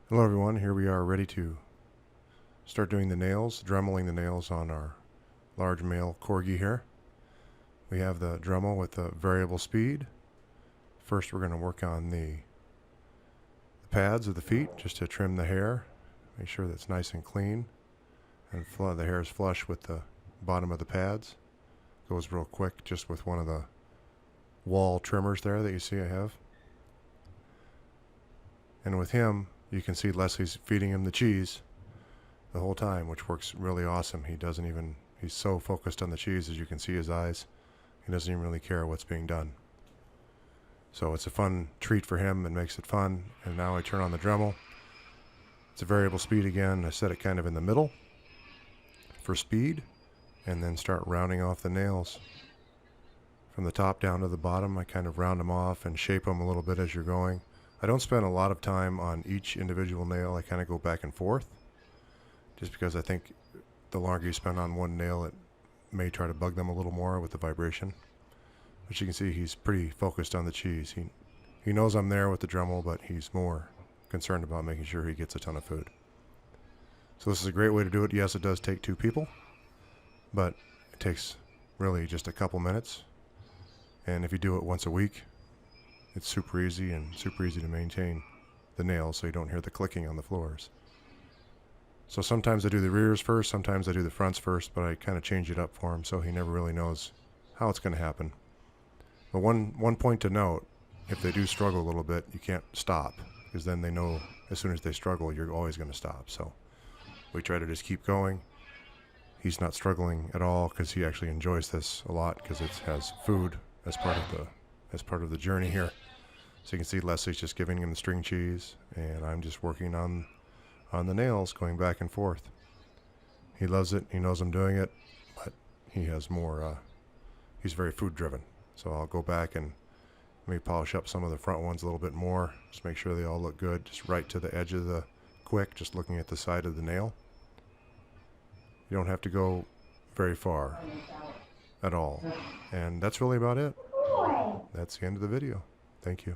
Hello everyone, here we are ready to start doing the nails, dremeling the nails on our large male corgi here. We have the Dremel with the variable speed. First we're going to work on the pads of the feet just to trim the hair, make sure that's nice and clean, and the hair is flush with the bottom of the pads. Goes real quick just with one of the wall trimmers there that you see I have. And with him, you can see Leslie's feeding him the cheese the whole time, which works really awesome. He's so focused on the cheese, as you can see his eyes. He doesn't even really care what's being done. So it's a fun treat for him and makes it fun. And now I turn on the Dremel. It's a variable speed again. I set it kind of in the middle for speed, and then start rounding off the nails. From the top down to the bottom, I kind of round them off and shape them a little bit as you're going. I don't spend a lot of time on each individual nail. I kind of go back and forth, just because I think the longer you spend on one nail, it may try to bug them a little more with the vibration. But you can see he's pretty focused on the cheese. He knows I'm there with the Dremel, but he's more concerned about making sure he gets a ton of food. So this is a great way to do it. Yes, it does take two people, but it takes really just a couple minutes. And if you do it once a week, it's super easy to maintain the nails so you don't hear the clicking on the floors. So sometimes I do the rears first, sometimes I do the fronts first, but I kind of change it up for him so he never really knows how it's going to happen. But one point to note, if they do struggle a little bit, you can't stop, because then they know as soon as they struggle, you're always going to stop. So we try to just keep going. He's not struggling at all because he actually enjoys this a lot, because it has food as part of the journey here. So you can see Leslie's just giving him the string cheese, and I'm just working on the nails, going back and forth. He loves it. He knows I'm doing it, but he has more. He's very food driven. So I'll go back and maybe polish up some of the front ones a little bit more, just make sure they all look good, just right to the edge of the quick, just looking at the side of the nail. You don't have to go very far at all. And that's really about it. That's the end of the video. Thank you.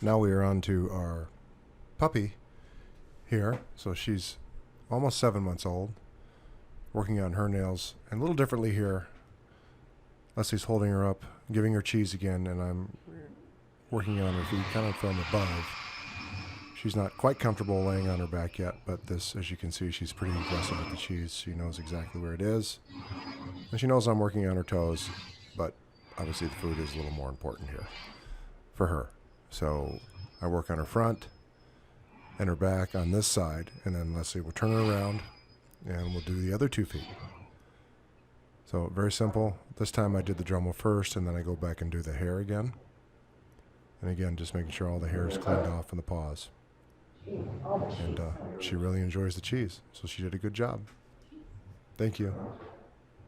Now we are on to our puppy here. So she's almost 7 months old, working on her nails. And a little differently here, Leslie's holding her up, giving her cheese again, and I'm working on her feet kind of from above. She's not quite comfortable laying on her back yet, but this, as you can see, she's pretty aggressive with the cheese. She knows exactly where it is. And she knows I'm working on her toes, but obviously the food is a little more important here for her. So I work on her front and her back on this side, and then Leslie will turn her around and we'll do the other 2 feet. So very simple. This time I did the Dremel first, and then I go back and do the hair again. And again, just making sure all the hair is cleaned off from the paws. And she really enjoys the cheese, so she did a good job. Thank you.